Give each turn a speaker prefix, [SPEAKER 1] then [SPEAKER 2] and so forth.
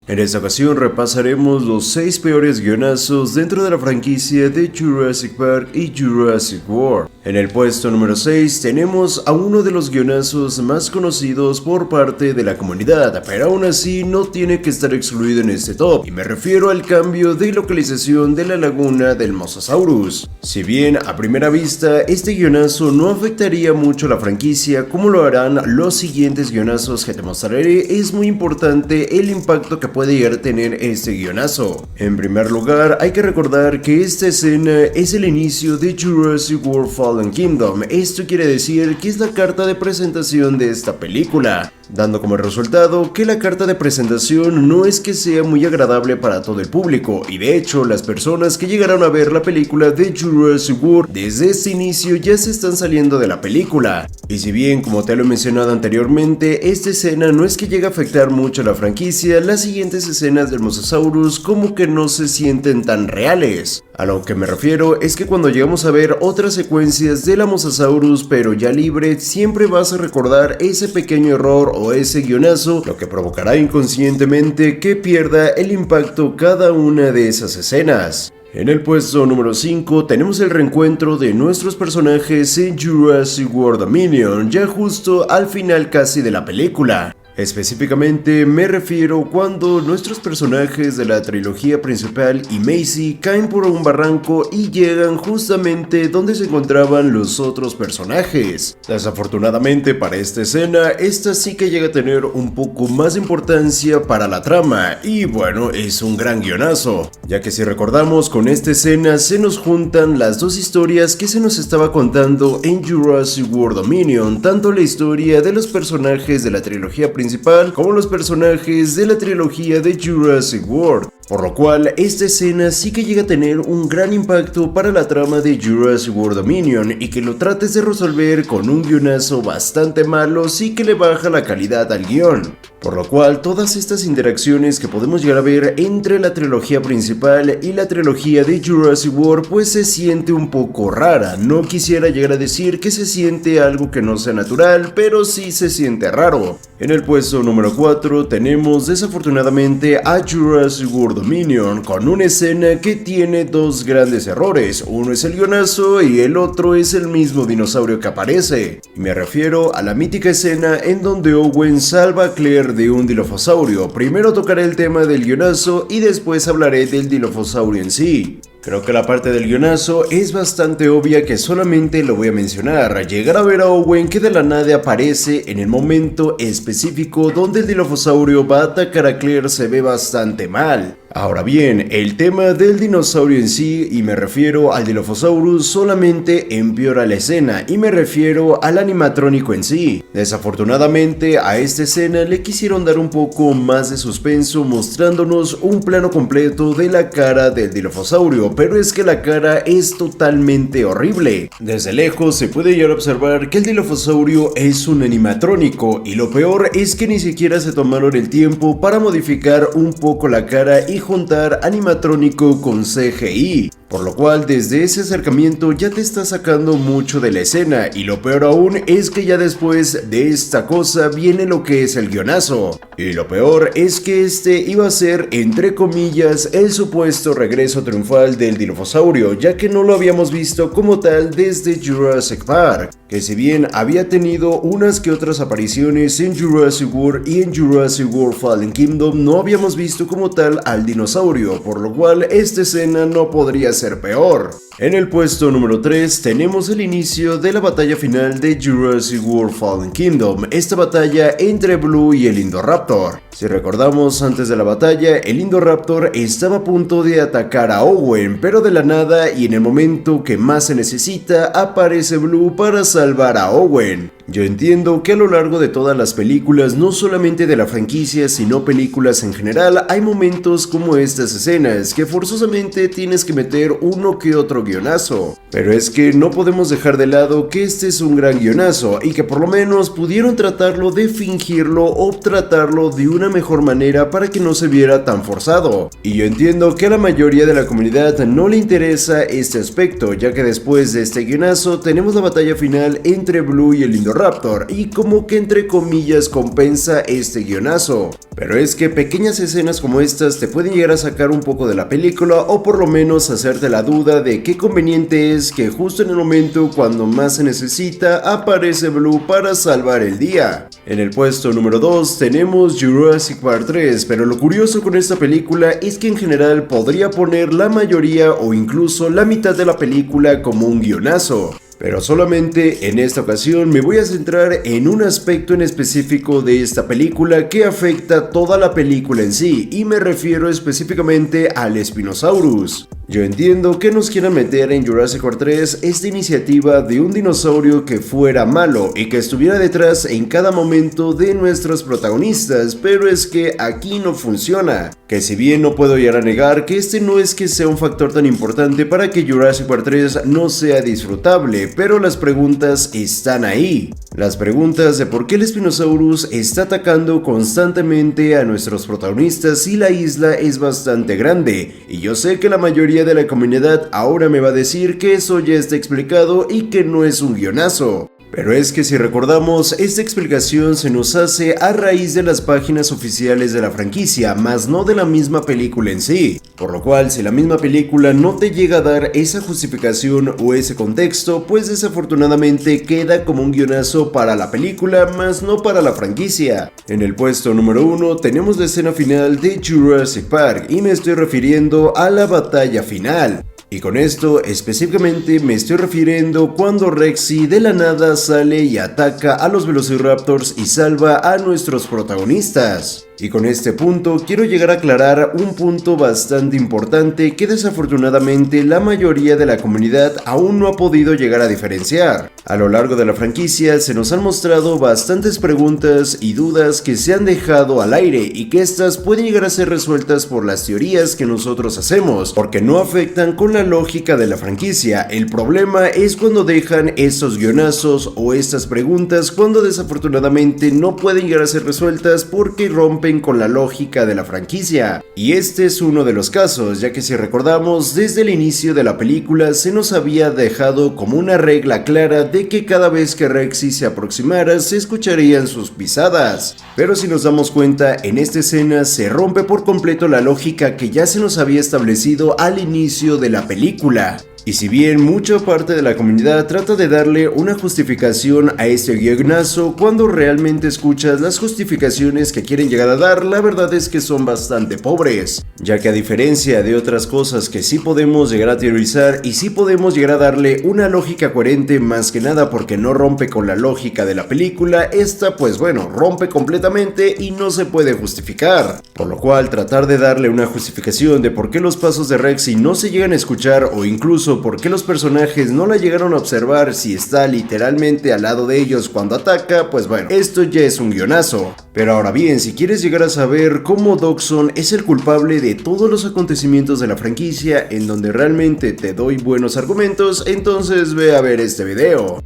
[SPEAKER 1] En esta ocasión repasaremos los 6 peores guionazos dentro de la franquicia de Jurassic Park y Jurassic World. En el puesto número 6 tenemos a uno de los guionazos más conocidos por parte de la comunidad, pero aún así no tiene que estar excluido en este top, y me refiero al cambio de localización de la laguna del Mosasaurus. Si bien a primera vista este guionazo no afectaría mucho a la franquicia como lo harán los siguientes guionazos que te mostraré, es muy importante el impacto que puede llegar a tener este guionazo. En primer lugar, hay que recordar que esta escena es el inicio de Jurassic World Fallen Kingdom. Esto quiere decir que es la carta de presentación de esta película, dando como resultado que la carta de presentación no es que sea muy agradable para todo el público, y de hecho las personas que llegaron a ver la película de Jurassic World desde este inicio ya se están saliendo de la película. Y si bien, como te lo he mencionado anteriormente, esta escena no es que llegue a afectar mucho a la franquicia, las siguientes escenas del Mosasaurus como que no se sienten tan reales. A lo que me refiero es que cuando llegamos a ver otras secuencias de la Mosasaurus pero ya libre, siempre vas a recordar ese pequeño error o ese guionazo, lo que provocará inconscientemente que pierda el impacto cada una de esas escenas. En el puesto número 5 tenemos el reencuentro de nuestros personajes en Jurassic World Dominion, ya justo al final casi de la película. Específicamente me refiero cuando nuestros personajes de la trilogía principal y Macy caen por un barranco y llegan justamente donde se encontraban los otros personajes. Desafortunadamente para esta escena, esta sí que llega a tener un poco más de importancia para la trama, y bueno, es un gran guionazo, ya que si recordamos, con esta escena se nos juntan las dos historias que se nos estaba contando en Jurassic World Dominion, tanto la historia de los personajes de la trilogía principal como los personajes de la trilogía de Jurassic World, por lo cual esta escena sí que llega a tener un gran impacto para la trama de Jurassic World Dominion, y que lo trates de resolver con un guionazo bastante malo sí que le baja la calidad al guión. Por lo cual todas estas interacciones que podemos llegar a ver entre la trilogía principal y la trilogía de Jurassic World pues se siente un poco rara. No quisiera llegar a decir que se siente algo que no sea natural, pero sí se siente raro. En el puesto número 4 tenemos desafortunadamente a Jurassic World Dominion, con una escena que tiene dos grandes errores. Uno es el guionazo y el otro es el mismo dinosaurio que aparece. Y me refiero a la mítica escena en donde Owen salva a Claire de un dilofosaurio. Primero tocaré el tema del guionazo y después hablaré del dilofosaurio en sí. Creo que la parte del guionazo es bastante obvia, que solamente lo voy a mencionar. Llegar a ver a Owen que de la nada aparece en el momento específico donde el dilofosaurio va a atacar a Claire se ve bastante mal. Ahora bien, el tema del dinosaurio en sí, y me refiero al Dilophosaurus, solamente empeora la escena, y me refiero al animatrónico en sí. Desafortunadamente a esta escena le quisieron dar un poco más de suspenso mostrándonos un plano completo de la cara del Dilophosaurio, pero es que la cara es totalmente horrible. Desde lejos se puede llegar a observar que el Dilophosaurio es un animatrónico, y lo peor es que ni siquiera se tomaron el tiempo para modificar un poco la cara y juntar animatrónico con CGI, por lo cual desde ese acercamiento ya te está sacando mucho de la escena, y lo peor aún es que ya después de esta cosa viene lo que es el guionazo, y lo peor es que este iba a ser, entre comillas, el supuesto regreso triunfal del Dilophosaurio, ya que no lo habíamos visto como tal desde Jurassic Park, que si bien había tenido unas que otras apariciones en Jurassic World y en Jurassic World Fallen Kingdom, no habíamos visto como tal al dinosaurio, por lo cual esta escena no podría ser peor. En el puesto número 3 tenemos el inicio de la batalla final de Jurassic World Fallen Kingdom, esta batalla entre Blue y el Indoraptor. Si recordamos, antes de la batalla, el Indoraptor estaba a punto de atacar a Owen, pero de la nada y en el momento que más se necesita, aparece Blue para salvar a Owen. Yo entiendo que a lo largo de todas las películas, no solamente de la franquicia, sino películas en general, hay momentos como estas escenas que forzosamente tienes que meter uno que otro guionazo. Pero es que no podemos dejar de lado que este es un gran guionazo, y que por lo menos pudieron tratarlo de fingirlo o tratarlo de una mejor manera para que no se viera tan forzado. Y yo entiendo que a la mayoría de la comunidad no le interesa este aspecto, ya que después de este guionazo tenemos la batalla final entre Blue y el Indoraptor, Velociraptor y como que entre comillas compensa este guionazo. Pero es que pequeñas escenas como estas te pueden llegar a sacar un poco de la película o por lo menos hacerte la duda de qué conveniente es que justo en el momento cuando más se necesita aparece Blue para salvar el día. En el puesto número 2 tenemos Jurassic Park 3, pero lo curioso con esta película es que en general podría poner la mayoría o incluso la mitad de la película como un guionazo. Pero solamente en esta ocasión me voy a centrar en un aspecto en específico de esta película que afecta toda la película en sí, y me refiero específicamente al Spinosaurus. Yo entiendo que nos quieran meter en Jurassic World 3 esta iniciativa de un dinosaurio que fuera malo y que estuviera detrás en cada momento de nuestros protagonistas, pero es que aquí no funciona. Que si bien no puedo llegar a negar que este no es que sea un factor tan importante para que Jurassic World 3 no sea disfrutable, pero las preguntas están ahí. Las preguntas de por qué el Spinosaurus está atacando constantemente a nuestros protagonistas si la isla es bastante grande, y yo sé que la mayoría de la comunidad ahora me va a decir que eso ya está explicado y que no es un guionazo. Pero es que si recordamos, esta explicación se nos hace a raíz de las páginas oficiales de la franquicia, más no de la misma película en sí. Por lo cual, si la misma película no te llega a dar esa justificación o ese contexto, pues desafortunadamente queda como un guionazo para la película, más no para la franquicia. En el puesto número 1 tenemos la escena final de Jurassic Park, y me estoy refiriendo a la batalla final. Y con esto específicamente me estoy refiriendo cuando Rexy de la nada sale y ataca a los Velociraptors y salva a nuestros protagonistas. Y con este punto quiero llegar a aclarar un punto bastante importante que desafortunadamente la mayoría de la comunidad aún no ha podido llegar a diferenciar. A lo largo de la franquicia se nos han mostrado bastantes preguntas y dudas que se han dejado al aire y que estas pueden llegar a ser resueltas por las teorías que nosotros hacemos, porque no afectan con la lógica de la franquicia. El problema es cuando dejan estos guionazos o estas preguntas cuando desafortunadamente no pueden llegar a ser resueltas porque rompen con la lógica de la franquicia. Y este es uno de los casos, ya que si recordamos, desde el inicio de la película se nos había dejado como una regla clara de que cada vez que Rexy se aproximara se escucharían sus pisadas. Pero si nos damos cuenta, en esta escena se rompe por completo la lógica que ya se nos había establecido al inicio de la película. Y si bien mucha parte de la comunidad trata de darle una justificación a este guionazo, cuando realmente escuchas las justificaciones que quieren llegar a dar, la verdad es que son bastante pobres, ya que a diferencia de otras cosas que sí podemos llegar a teorizar y sí podemos llegar a darle una lógica coherente, más que nada porque no rompe con la lógica de la película, esta pues bueno, rompe completamente y no se puede justificar. Por lo cual tratar de darle una justificación de por qué los pasos de Rexy no se llegan a escuchar o incluso por qué los personajes no la llegaron a observar si está literalmente al lado de ellos cuando ataca, pues bueno, esto ya es un guionazo. Pero ahora bien, si quieres llegar a saber cómo Dodgson es el culpable de todos los acontecimientos de la franquicia en donde realmente te doy buenos argumentos, entonces ve a ver este video.